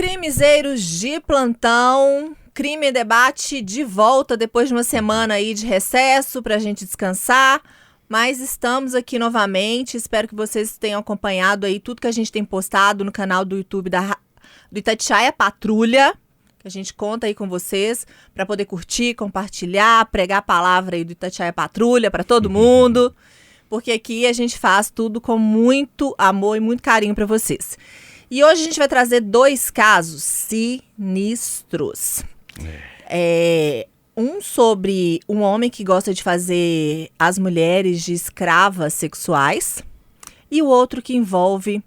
Crimezeiros de plantão, Crime em Debate de volta depois de uma semana aí de recesso pra gente descansar, mas estamos aqui novamente, espero que vocês tenham acompanhado aí tudo que a gente tem postado no canal do YouTube do Itatiaia Patrulha, que a gente conta aí com vocês para poder curtir, compartilhar, pregar a palavra aí do Itatiaia Patrulha para todo mundo, porque aqui a gente faz tudo com muito amor e muito carinho para vocês. E hoje a gente vai trazer 2 casos sinistros. Um sobre um homem que gosta de fazer as mulheres de escravas sexuais e o outro que envolve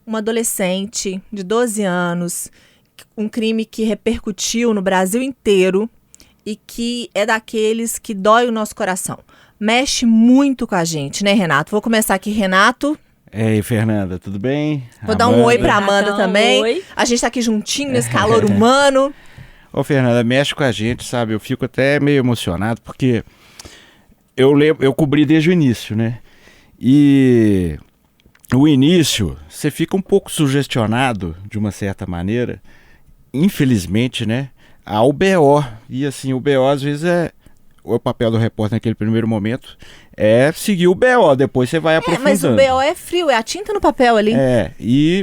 uma adolescente de 12 anos, um crime que repercutiu no Brasil inteiro e que é daqueles que dói o nosso coração. Mexe muito com a gente, né, Renato? Vou começar aqui, Renato. Ei, Fernanda, tudo bem? Vou dar um oi pra Amanda também. Oi. A gente tá aqui juntinho nesse calor humano. Ô, Fernanda, mexe com a gente, sabe? Eu fico até meio emocionado, porque eu cobri desde o início, né? E o início, você fica um pouco sugestionado, de uma certa maneira, infelizmente, né? Ao BO. E assim, o BO às vezes o papel do repórter naquele primeiro momento é seguir o BO, depois você vai aprofundando. Mas o BO é frio, é a tinta no papel ali.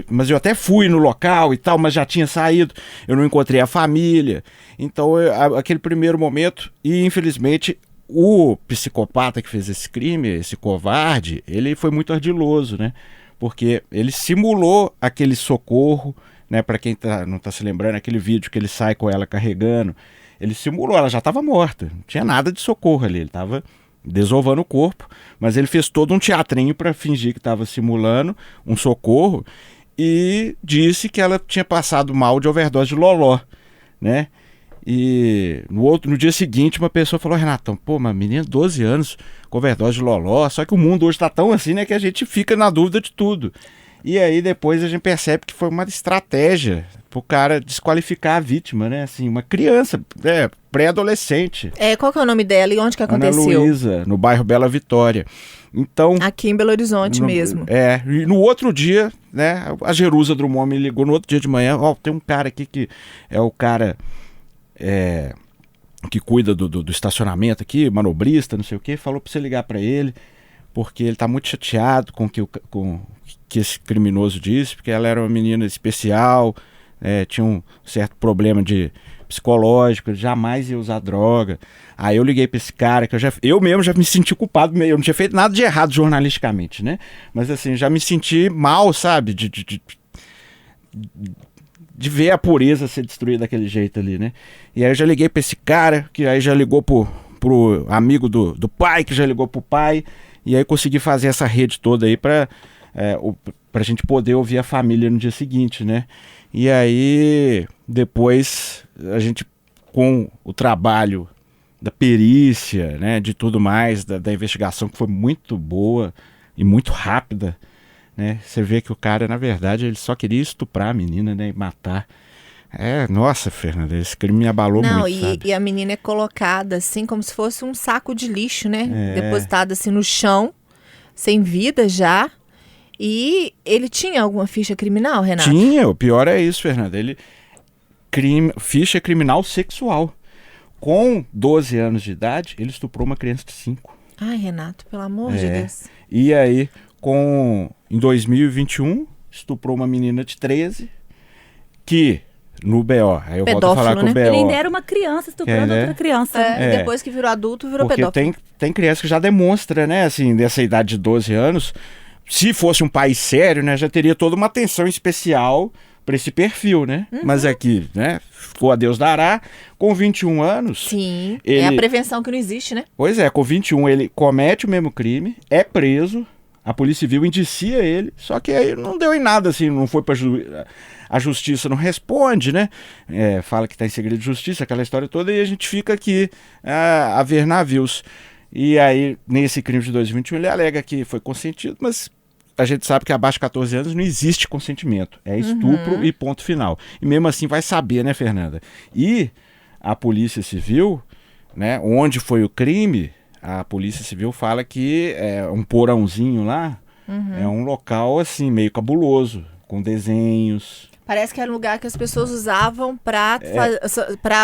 Mas eu até fui no local e tal, mas já tinha saído, eu não encontrei a família. Então, aquele primeiro momento, e infelizmente, o psicopata que fez esse crime, esse covarde, ele foi muito ardiloso, né? Porque ele simulou aquele socorro, né? Para quem não tá se lembrando, aquele vídeo que ele sai com ela carregando, ele simulou, ela já estava morta, não tinha nada de socorro ali, ele estava desovando o corpo, mas ele fez todo um teatrinho para fingir que estava simulando um socorro e disse que ela tinha passado mal de overdose de loló, né? E no dia seguinte uma pessoa falou: Renatão, pô, uma menina de 12 anos com overdose de loló, só que o mundo hoje está tão assim, né, que a gente fica na dúvida de tudo. E aí depois a gente percebe que foi uma estratégia pro cara desqualificar a vítima, né? Assim, uma criança, pré-adolescente. Qual que é o nome dela e onde que aconteceu? Ana Luísa, no bairro Bela Vitória. Então, aqui em Belo Horizonte mesmo. E no outro dia, né, a Jerusa Drummond me ligou no outro dia de manhã, tem um cara aqui que é o cara que cuida do estacionamento aqui, manobrista, não sei o quê, falou pra você ligar pra ele, porque ele tá muito chateado com que esse criminoso disse, porque ela era uma menina especial, tinha um certo problema psicológico, ele jamais ia usar droga. Aí eu liguei pra esse cara, que eu mesmo já me senti culpado, eu não tinha feito nada de errado jornalisticamente, né? Mas assim, já me senti mal, sabe? De ver a pureza ser destruída daquele jeito ali, né? E aí eu já liguei pra esse cara, que aí já ligou pro amigo do pai, que já ligou pro pai, e aí consegui fazer essa rede toda aí pra gente poder ouvir a família no dia seguinte, né? E aí, depois, a gente, com o trabalho da perícia, né, de tudo mais, da investigação, que foi muito boa e muito rápida, né? Você vê que o cara, na verdade, ele só queria estuprar a menina, né, e matar. Nossa, Fernanda, esse crime me abalou muito, sabe? E a menina é colocada assim, como se fosse um saco de lixo, né? Depositada assim no chão, sem vida já. E ele tinha alguma ficha criminal, Renato? Tinha, o pior é isso, Fernanda. Ficha criminal sexual. Com 12 anos de idade, ele estuprou uma criança de 5. Ai, Renato, pelo amor de Deus. E aí, em 2021, estuprou uma menina de 13, que no BO, aí eu volto a falar com o BO. Ele ainda era uma criança estuprando outra criança. Depois que virou adulto, virou porque pedófilo. Tem criança que já demonstra, né, assim, dessa idade de 12 anos, se fosse um país sério, né, já teria toda uma atenção especial para esse perfil, né? Mas aqui, né, ficou a Deus dará, com 21 anos... Sim, é a prevenção que não existe, né? Pois é, com 21 ele comete o mesmo crime, é preso, a Polícia Civil indicia ele, só que aí não deu em nada, assim, não foi para a justiça não responde, né? Fala que está em segredo de justiça, aquela história toda, e a gente fica aqui a ver navios. E aí, nesse crime de 2021, ele alega que foi consentido, mas a gente sabe que abaixo de 14 anos não existe consentimento. É estupro e ponto final. E mesmo assim vai saber, né, Fernanda? E a Polícia Civil, né, onde foi o crime, a Polícia Civil fala que é um porãozinho lá, é um local assim, meio cabuloso, com desenhos. Parece que era um lugar que as pessoas usavam pra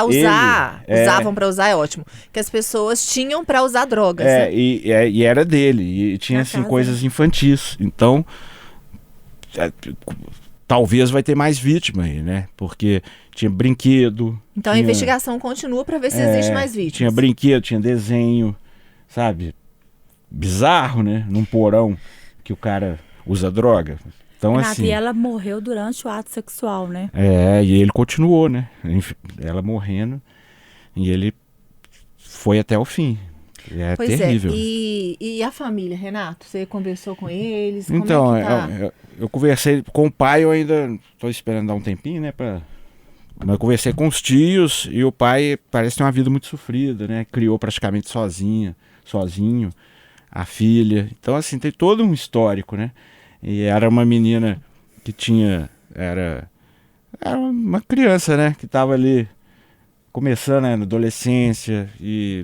usar. Usavam pra usar, é ótimo. Que as pessoas tinham pra usar drogas. Né? E era dele. E tinha, assim, coisas infantis. Então, talvez vai ter mais vítima aí, né? Porque tinha brinquedo. Então a investigação continua pra ver se existe mais vítimas. Tinha brinquedo, tinha desenho, sabe? Bizarro, né? Num porão que o cara usa droga. Então, Renato, assim, e ela morreu durante o ato sexual, né? e ele continuou, né? Ela morrendo e ele foi até o fim. Pois terrível. E a família, Renato? Você conversou com eles? Então, como é que tá? eu conversei com o pai, eu ainda estou esperando dar um tempinho, né? Mas eu conversei com os tios e o pai parece ter uma vida muito sofrida, né? Criou praticamente sozinho a filha. Então, assim, tem todo um histórico, né? E era uma menina que era uma criança, né? Que estava ali começando, né, na adolescência e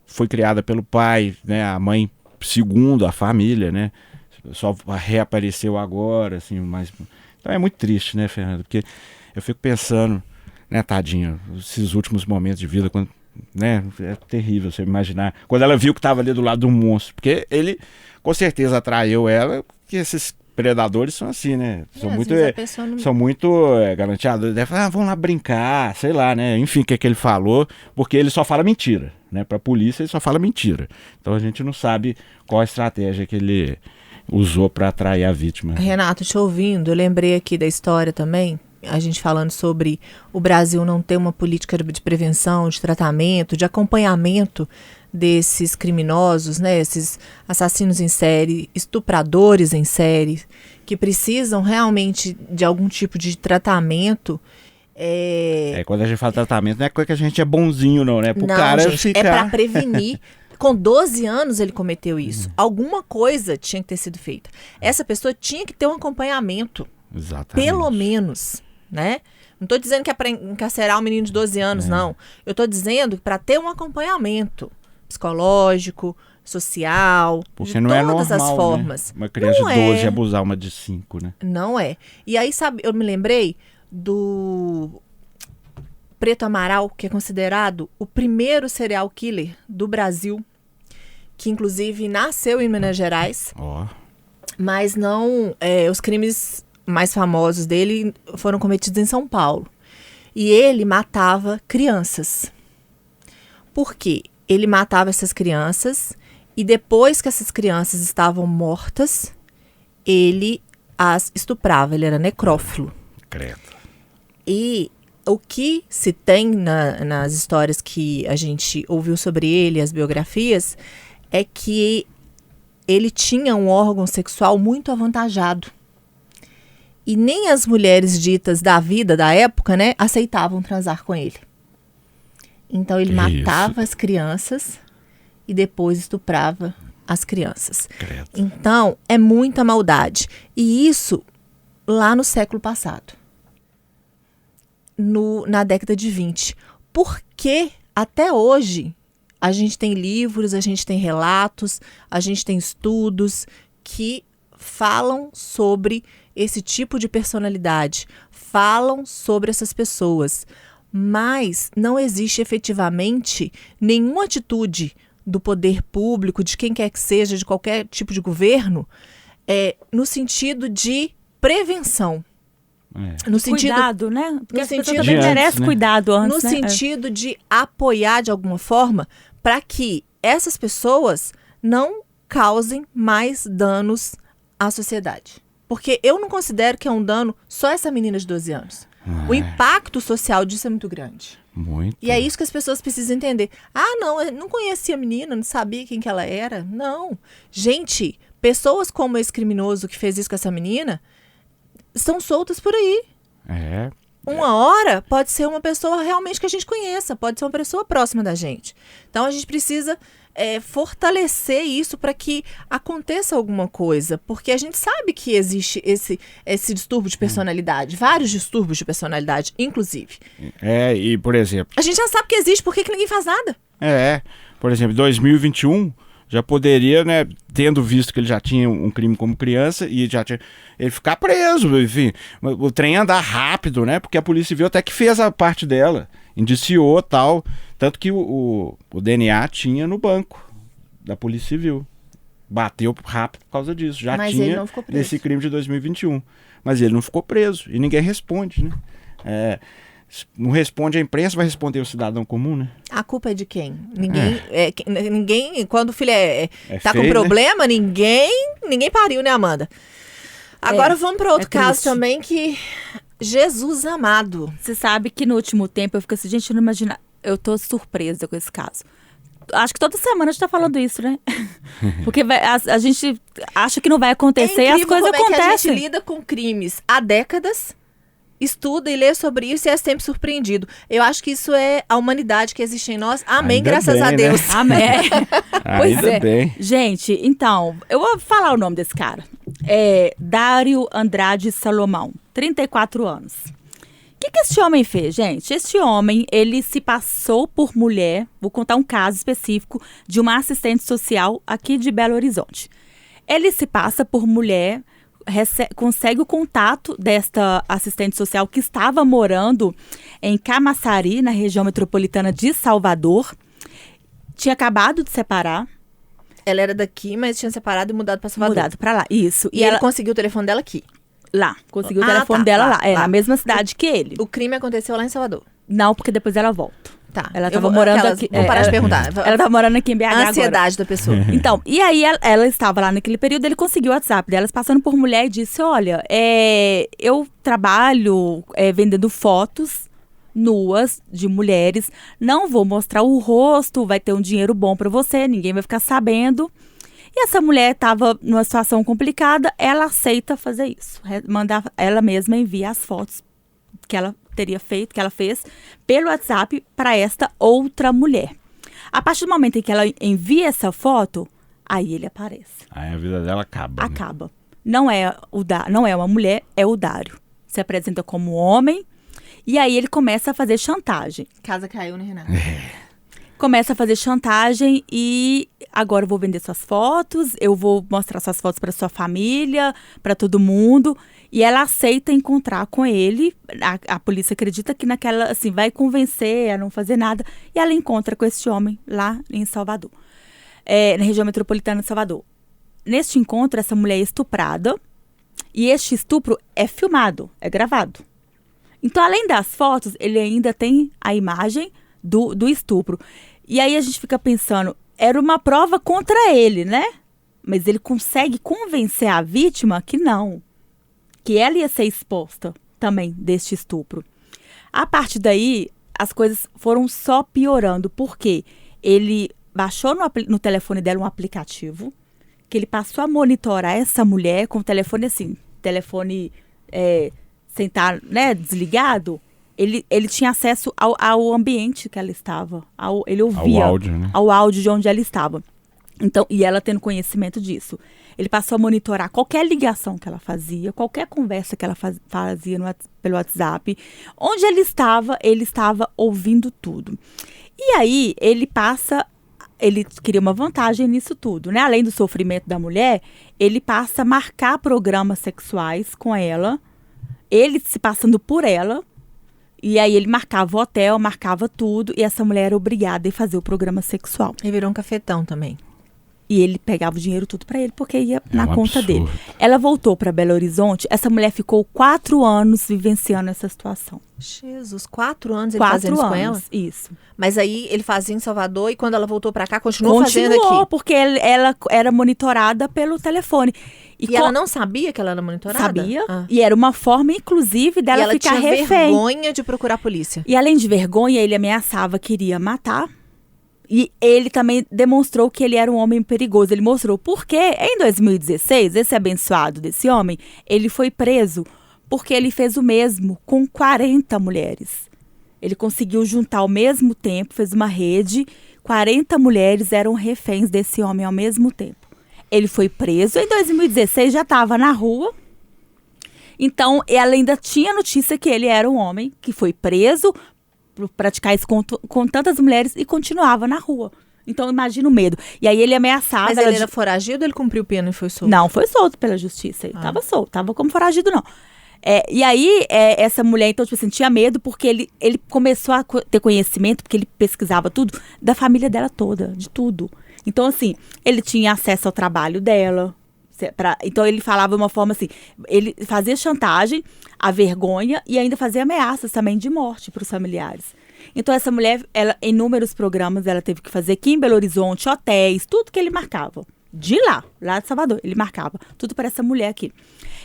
foi criada pelo pai, né? A mãe, segundo a família, né? Só reapareceu agora, assim, mas... Então é muito triste, né, Fernando? Porque eu fico pensando, né, tadinha, esses últimos momentos de vida, quando, né? É terrível você imaginar. Quando ela viu que estava ali do lado do monstro, porque ele com certeza atraiu ela, porque esses predadores são assim, né? São muito garantiados. Deve falar, vamos lá brincar, sei lá, né? Enfim, o que é que ele falou, porque ele só fala mentira, né? Pra polícia ele só fala mentira. Então a gente não sabe qual a estratégia que ele usou para atrair a vítima. Renato, te ouvindo, eu lembrei aqui da história também, a gente falando sobre o Brasil não ter uma política de prevenção, de tratamento, de acompanhamento desses criminosos, né, esses assassinos em série, estupradores em série, que precisam realmente de algum tipo de tratamento. Quando a gente fala tratamento, não é coisa que a gente é bonzinho, não, né? Pro não, cara gente, ficar... é para prevenir. Com 12 anos ele cometeu isso. Alguma coisa tinha que ter sido feita. Essa pessoa tinha que ter um acompanhamento. Exatamente. Pelo menos, né? Não estou dizendo que é para encarcerar um menino de 12 anos, não. Eu estou dizendo que para ter um acompanhamento psicológico, social, porque de não todas é normal, as formas. Né? Uma criança de 12 abusar uma de 5, né? Não é. E aí, sabe, eu me lembrei do Preto Amaral, que é considerado o primeiro serial killer do Brasil, que inclusive nasceu em Minas Gerais, mas não, os crimes mais famosos dele foram cometidos em São Paulo. E ele matava crianças. Por quê? Ele matava essas crianças e depois que essas crianças estavam mortas, ele as estuprava, ele era necrófilo. Credo. E o que se tem nas histórias que a gente ouviu sobre ele, as biografias, é que ele tinha um órgão sexual muito avantajado. E nem as mulheres ditas da vida da época, né, aceitavam transar com ele. Então ele matava as crianças e depois estuprava as crianças. Credo. Então é muita maldade. E isso lá no século passado. Na década de 20. Porque até hoje a gente tem livros, a gente tem relatos, a gente tem estudos que falam sobre esse tipo de personalidade, falam sobre essas pessoas, mas não existe efetivamente nenhuma atitude do poder público, de quem quer que seja, de qualquer tipo de governo, no sentido de prevenção. No cuidado, né? Porque as pessoas também merecem cuidado antes, no sentido de apoiar de alguma forma para que essas pessoas não causem mais danos à sociedade. Porque eu não considero que é um dano só essa menina de 12 anos. O impacto social disso é muito grande. Muito. E é isso que as pessoas precisam entender. Ah, não, eu não conhecia a menina, não sabia quem que ela era. Não. Gente, pessoas como esse criminoso que fez isso com essa menina estão soltas por aí. Uma hora pode ser uma pessoa realmente que a gente conheça, pode ser uma pessoa próxima da gente. Então a gente precisa fortalecer isso para que aconteça alguma coisa, porque a gente sabe que existe esse distúrbio de personalidade, vários distúrbios de personalidade, inclusive. E por exemplo... A gente já sabe que existe, por que ninguém faz nada? Por exemplo, em 2021 Já poderia, né, tendo visto que ele já tinha um crime como criança e já tinha, ele ficar preso, enfim. O trem andar rápido, né, porque a Polícia Civil até que fez a parte dela, indiciou tal, tanto que o DNA tinha no banco da Polícia Civil. Bateu rápido por causa disso, já Mas tinha ele não ficou preso. nesse crime de 2021. Mas ele não ficou preso e ninguém responde, né. Não responde a imprensa, vai responder o cidadão comum, né? A culpa é de quem? Ninguém, quando o filho tá feio, com problema, né? ninguém pariu, né, Amanda? Agora vamos para outro caso triste. também, que Jesus amado. Você sabe que no último tempo eu fico assim, gente, eu não imagina. Eu tô surpresa com esse caso. Acho que toda semana a gente tá falando isso, né? Porque a gente acha que não vai acontecer e as coisas como acontecem. É que a gente lida com crimes há décadas, estuda e lê sobre isso e é sempre surpreendido. Eu acho que isso é a humanidade que existe em nós. Amém, Ainda graças bem, a Deus. né? Amém. Pois Ainda é. bem. Gente, então, eu vou falar o nome desse cara. É Dário Andrade Salomão, 34 anos. O que esse homem fez, gente? Este homem, ele se passou por mulher, vou contar um caso específico de uma assistente social aqui de Belo Horizonte. Ele se passa por mulher, consegue o contato desta assistente social que estava morando em Camaçari, na região metropolitana de Salvador. Tinha acabado de separar. Ela era daqui, mas tinha separado e mudado para Salvador. Mudado para lá, isso. E ele conseguiu o telefone dela aqui. Lá, conseguiu o Ah, telefone tá, dela lá, lá. É, lá. na mesma cidade que ele. O crime aconteceu lá em Salvador. Não, porque depois ela volta. Tá. Ela Eu tava vou- morando aquelas- aqui. Vou parar de perguntar. Ela tava morando aqui em BH A agora. ansiedade da pessoa. Então, e aí ela estava lá naquele período, ele conseguiu o WhatsApp delas, passando por mulher e disse, olha, eu trabalho vendendo fotos nuas de mulheres, não vou mostrar o rosto, vai ter um dinheiro bom pra você, ninguém vai ficar sabendo. E essa mulher estava numa situação complicada, ela aceita fazer isso, mandar ela mesma envia as fotos que ela teria feito, que ela fez, pelo WhatsApp para esta outra mulher. A partir do momento em que ela envia essa foto, aí ele aparece. Aí a vida dela acaba. Né? Acaba. Não é uma mulher, é o Dário. Se apresenta como homem e aí ele começa a fazer chantagem. Casa caiu, né, Renata? Começa a fazer chantagem e agora eu vou vender suas fotos, eu vou mostrar suas fotos para sua família, para todo mundo. E ela aceita encontrar com ele. A polícia acredita que naquela, assim, vai convencer a não fazer nada. E ela encontra com esse homem lá em Salvador, na região metropolitana de Salvador. Neste encontro, essa mulher é estuprada e este estupro é filmado, é gravado. Então, além das fotos, ele ainda tem a imagem do estupro. E aí a gente fica pensando, era uma prova contra ele, né? Mas ele consegue convencer a vítima que não. Que ela ia ser exposta também deste estupro. A partir daí, as coisas foram só piorando. Porque ele baixou no telefone dela um aplicativo, que ele passou a monitorar essa mulher com o telefone assim, sem estar, né, desligado. Ele tinha acesso ao ambiente que ela estava. Ele ouvia Ao áudio, né? ao áudio de onde ela estava. Então, e ela tendo conhecimento disso. Ele passou a monitorar qualquer ligação que ela fazia, qualquer conversa que ela fazia pelo WhatsApp. Onde ele estava ouvindo tudo. E aí, ele queria uma vantagem nisso tudo, né? Além do sofrimento da mulher, ele passa a marcar programas sexuais com ela, ele se passando por ela. E aí ele marcava o hotel, marcava tudo, e essa mulher era obrigada a fazer o programa sexual. Ele virou um cafetão também. E ele pegava o dinheiro tudo pra ele, porque ia na um conta absurdo. dele. Ela voltou pra Belo Horizonte, essa mulher ficou 4 anos vivenciando essa situação. Jesus, 4 anos ele 4 fazendo isso com ela? anos, isso. Mas aí ele fazia em Salvador e quando ela voltou pra cá, continuou fazendo aqui. Porque ela era monitorada pelo telefone. E ela não sabia que ela era monitorada? sabia, Ah. e era uma forma, inclusive, E dela ela ficar tinha refém. vergonha de procurar a polícia. E além de vergonha, ele ameaçava que iria matar. E ele também demonstrou que ele era um homem perigoso. Ele mostrou porque, em 2016, esse abençoado desse homem, ele foi preso porque ele fez o mesmo com 40 mulheres. Ele conseguiu juntar ao mesmo tempo, fez uma rede, 40 mulheres eram reféns desse homem ao mesmo tempo. Ele foi preso, em 2016 já estava na rua. Então, ela ainda tinha notícia que ele era um homem que foi preso por praticar isso com tantas mulheres e continuava na rua. Então, imagina o medo. E aí ele ameaçava... Mas ele era foragido ou ele cumpriu pena e foi solto? Não, foi solto pela justiça. Ele tava solto, tava como foragido, não. E aí, essa mulher, então, tipo assim, tinha medo porque ele começou a ter conhecimento, porque ele pesquisava tudo, da família dela toda, de tudo. Então, assim, ele tinha acesso ao trabalho dela. Então, ele falava de uma forma assim, ele fazia chantagem, a vergonha e ainda fazia ameaças também de morte para os familiares. Então, essa mulher, ela, em inúmeros programas, ela teve que fazer aqui em Belo Horizonte, hotéis, tudo que ele marcava. De lá de Salvador, ele marcava. Tudo para essa mulher aqui.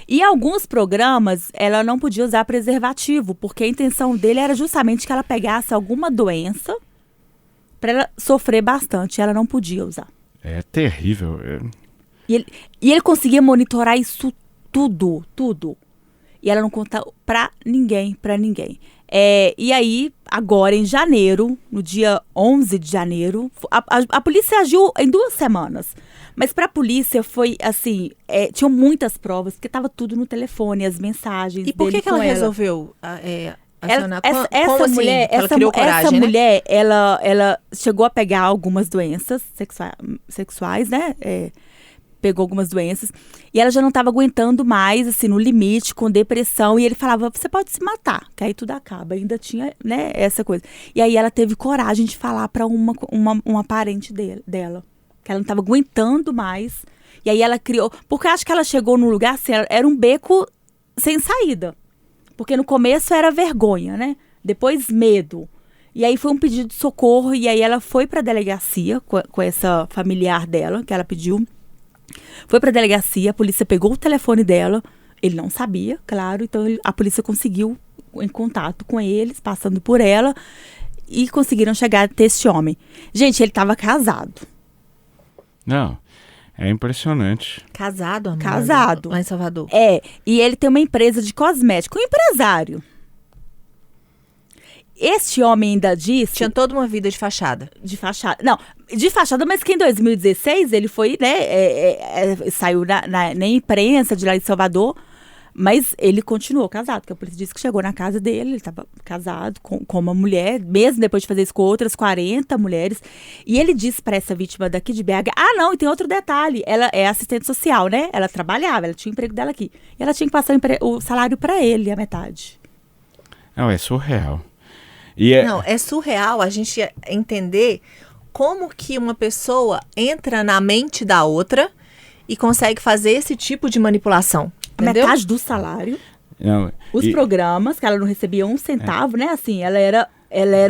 E alguns programas, ela não podia usar preservativo, porque a intenção dele era justamente que ela pegasse alguma doença para ela sofrer bastante. Ela não podia usar. É terrível. E ele conseguia monitorar isso tudo. E ela não conta pra ninguém. E aí, agora em janeiro, no dia 11 de janeiro, a polícia agiu em 2 semanas. Mas pra polícia foi assim, tinham muitas provas, porque tava tudo no telefone, as mensagens E por dele que ela com ela. resolveu acionar? Essa Como assim? mulher, Ela criou coragem, né? mulher, ela chegou a pegar algumas doenças sexuais, né? Pegou algumas doenças. E ela já não estava aguentando mais, assim, no limite, com depressão. E ele falava, você pode se matar, que aí tudo acaba. Ainda tinha, né, essa coisa. E aí ela teve coragem de falar para uma parente dela. Que ela não estava aguentando mais. E aí ela criou... Porque eu acho que ela chegou num lugar, assim, era um beco sem saída. Porque no começo era vergonha, né? Depois medo. E aí foi um pedido de socorro. E aí ela foi para a delegacia com essa familiar dela, que ela pediu. Foi pra delegacia, a polícia pegou o telefone dela, ele não sabia, claro, então a polícia conseguiu em contato com eles, passando por ela, e conseguiram chegar até esse homem. Gente, ele estava casado. Não, é impressionante. Casado, amor. Casado. Lá em Salvador. E ele tem uma empresa de cosmético, um empresário. Este homem ainda disse... Tinha toda uma vida de fachada. De fachada. Não, de fachada, mas que em 2016 ele foi, né, saiu na imprensa de lá de Salvador, mas ele continuou casado, porque a polícia disse que chegou na casa dele, ele estava casado com uma mulher, mesmo depois de fazer isso com outras 40 mulheres, e ele disse para essa vítima daqui de BH, não, e tem outro detalhe, ela é assistente social, né, ela trabalhava, ela tinha o emprego dela aqui, e ela tinha que passar o salário para ele, a metade. Não, é surreal. Não, é surreal a gente entender como que uma pessoa entra na mente da outra e consegue fazer esse tipo de manipulação. Entendeu? Metade do salário. Não, Os programas, que ela não recebia um centavo, né? Assim, ela era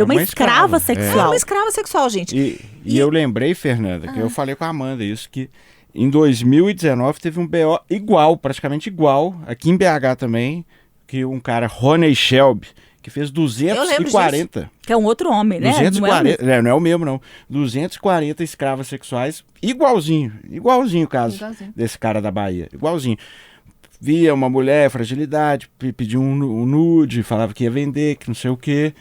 uma escrava sexual. Ela era uma escrava sexual, gente. E eu lembrei, Fernanda, que eu falei com a Amanda isso, que em 2019 teve um BO igual, praticamente igual, aqui em BH também, que um cara, Rony Shelby, que fez 240. Que é um outro homem, né? 240, não é o mesmo, não. 240 escravas sexuais, igualzinho o caso desse cara da Bahia, igualzinho. Via uma mulher, fragilidade, pediu um nude, falava que ia vender, que não sei o quê.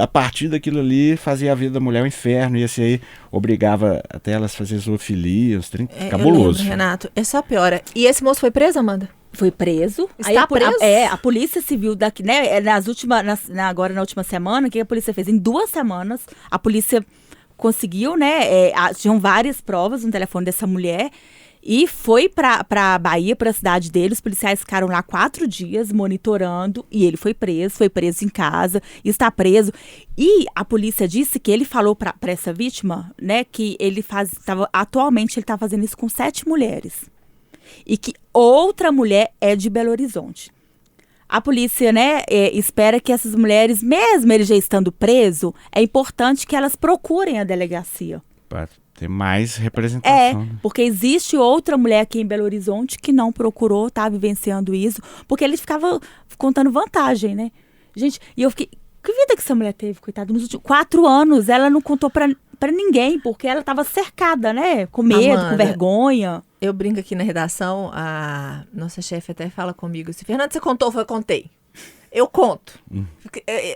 A partir daquilo ali, fazia a vida da mulher um inferno, e esse aí obrigava até elas a fazer zoofilia, cabuloso. Lembro, Renato, é só piora. E esse moço foi preso, Amanda? Foi preso. Está preso? A Polícia Civil daqui, né? Agora na última semana, o que a polícia fez? Em 2 semanas, a polícia conseguiu, né? Tinham várias provas no telefone dessa mulher. E foi pra Bahia, pra cidade dele. Os policiais ficaram lá 4 dias monitorando. E ele foi preso em casa. Está preso. E a polícia disse que ele falou pra essa vítima, né? Que atualmente ele tá fazendo isso com 7 mulheres. E que outra mulher é de Belo Horizonte. A polícia, né, espera que essas mulheres, mesmo ele já estando preso, é importante que elas procurem a delegacia. Para ter mais representação. Porque existe outra mulher aqui em Belo Horizonte que não procurou, tá vivenciando isso, porque ele ficava contando vantagem, né? Gente, e eu fiquei... Que vida que essa mulher teve, coitada? Nos últimos 4 anos, ela não contou pra ninguém, porque ela estava cercada, né? Com medo, Amanda, com vergonha. Eu brinco aqui na redação, a nossa chefe até fala comigo assim, Fernanda, você contou? Eu contei. Eu conto.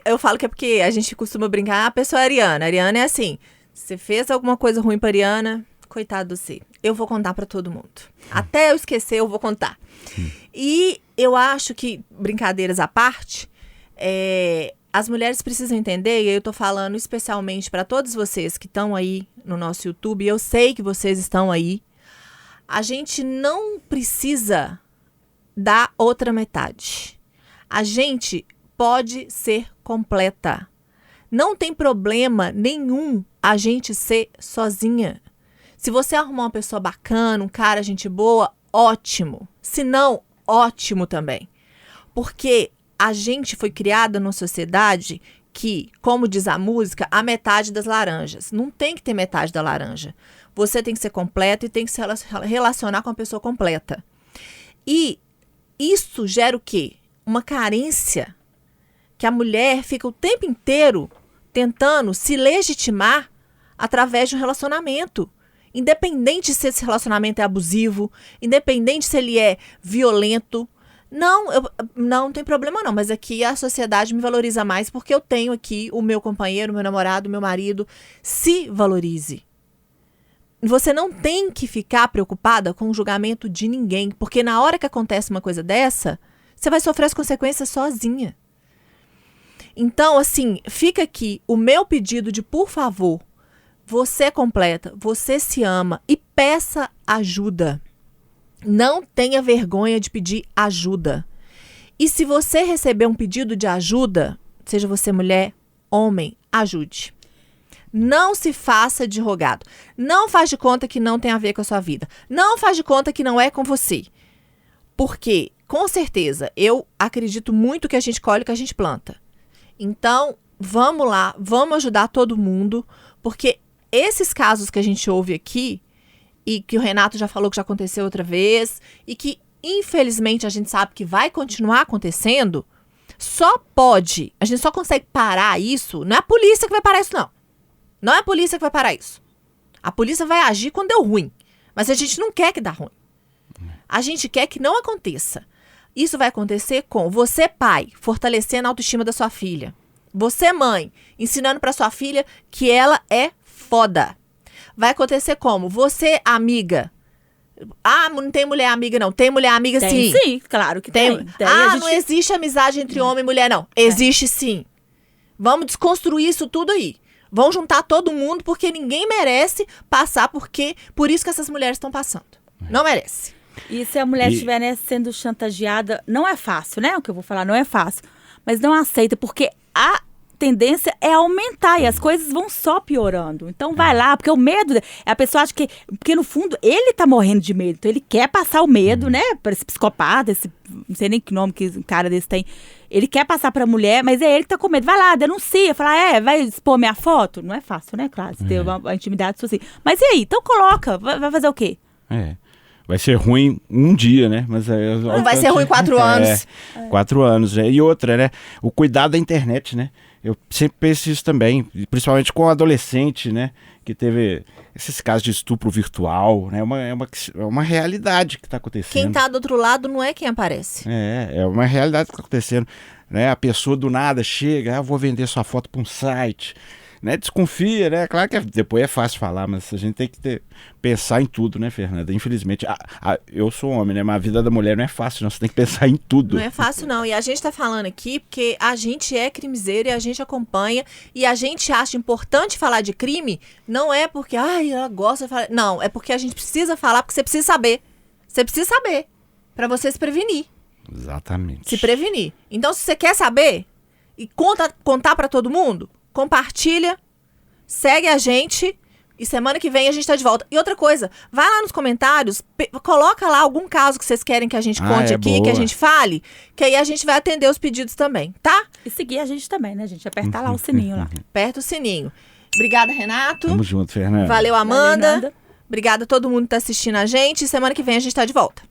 Eu falo que é porque a gente costuma brincar, a pessoa é a Ariana. A Ariana é assim, você fez alguma coisa ruim pra Ariana, coitado de você. Eu vou contar pra todo mundo. Até eu esquecer, eu vou contar. E eu acho que, brincadeiras à parte, as mulheres precisam entender, e eu tô falando especialmente para todos vocês que estão aí no nosso YouTube, e eu sei que vocês estão aí, a gente não precisa da outra metade. A gente pode ser completa. Não tem problema nenhum a gente ser sozinha. Se você arrumar uma pessoa bacana, um cara, gente boa, ótimo. Se não, ótimo também. Porque a gente foi criada numa sociedade que, como diz a música, a metade das laranjas. Não tem que ter metade da laranja. Você tem que ser completo e tem que se relacionar com a pessoa completa. E isso gera o quê? Uma carência que a mulher fica o tempo inteiro tentando se legitimar através de um relacionamento. Independente se esse relacionamento é abusivo, independente se ele é violento. Não tem problema não, mas aqui a sociedade me valoriza mais porque eu tenho aqui o meu companheiro, o meu namorado, o meu marido. Se valorize. Você não tem que ficar preocupada com o julgamento de ninguém, porque na hora que acontece uma coisa dessa, você vai sofrer as consequências sozinha. Então, assim, fica aqui o meu pedido de, por favor, você é completa, você se ama e peça ajuda. Não tenha vergonha de pedir ajuda. E se você receber um pedido de ajuda, seja você mulher, homem, ajude. Não se faça de rogado. Não faz de conta que não tem a ver com a sua vida. Não faz de conta que não é com você. Porque, com certeza, eu acredito muito que a gente colhe o que a gente planta. Então, vamos lá, vamos ajudar todo mundo, porque esses casos que a gente ouve aqui, e que o Renato já falou que já aconteceu outra vez, e que, infelizmente, a gente sabe que vai continuar acontecendo, a gente só consegue parar isso, não é a polícia que vai parar isso, não. Não é a polícia que vai parar isso. A polícia vai agir quando deu ruim, mas a gente não quer que dê ruim. A gente quer que não aconteça. Isso vai acontecer com você, pai, fortalecendo a autoestima da sua filha. Você, mãe, ensinando para sua filha que ela é foda. Vai acontecer como? Você, amiga. Ah, não tem mulher amiga, não. Tem mulher amiga, sim. Sim, claro que tem. Não existe amizade entre homem e mulher, não. Existe, sim. Vamos desconstruir isso tudo aí. Vão juntar todo mundo, porque ninguém merece passar por isso que essas mulheres estão passando. Não merece. E se a mulher estiver, né, sendo chantageada, não é fácil, né? O que eu vou falar não é fácil. Mas não aceita, porque a tendência é aumentar e as coisas vão só piorando. Então vai lá, porque o medo, a pessoa acha que, porque no fundo ele tá morrendo de medo, então ele quer passar o medo, né, para esse psicopata, não sei nem que nome que um cara desse tem, ele quer passar pra mulher, mas é ele que tá com medo, vai lá, denuncia, fala, vai expor minha foto? Não é fácil, né, claro, você ter uma intimidade assim. Mas e aí, então coloca, vai fazer o quê? Vai ser ruim um dia, né? Mas não vai ser ruim 4 anos. 4 anos, né? E outra, né? O cuidado da internet, né? Eu sempre penso isso também, principalmente com o adolescente, né? Que teve esses casos de estupro virtual, né? É uma realidade que está acontecendo. Quem está do outro lado não é quem aparece. É uma realidade que está acontecendo. Né? A pessoa do nada chega, vou vender sua foto para um site. Né, desconfia, né? Claro que depois é fácil falar, mas a gente tem que pensar em tudo, né, Fernanda? Infelizmente, eu sou homem, né? Mas a vida da mulher não é fácil, não. Você tem que pensar em tudo. Não é fácil, não. E a gente tá falando aqui porque a gente é crimezeiro e a gente acompanha e a gente acha importante falar de crime, não é porque, ela gosta de falar. Não, é porque a gente precisa falar, porque você precisa saber. Você precisa saber pra você se prevenir. Exatamente. Se prevenir. Então, se você quer saber e contar pra todo mundo, compartilha, segue a gente e semana que vem a gente tá de volta. E outra coisa, vai lá nos comentários, coloca lá algum caso que vocês querem que a gente conte aqui, boa. Que a gente fale, que aí a gente vai atender os pedidos também, tá? E seguir a gente também, né, gente? Apertar lá o sininho lá. Aperta o sininho. Obrigada, Renato. Tamo junto, Fernanda. Valeu, Amanda. Obrigada a todo mundo que tá assistindo a gente. Semana que vem a gente tá de volta.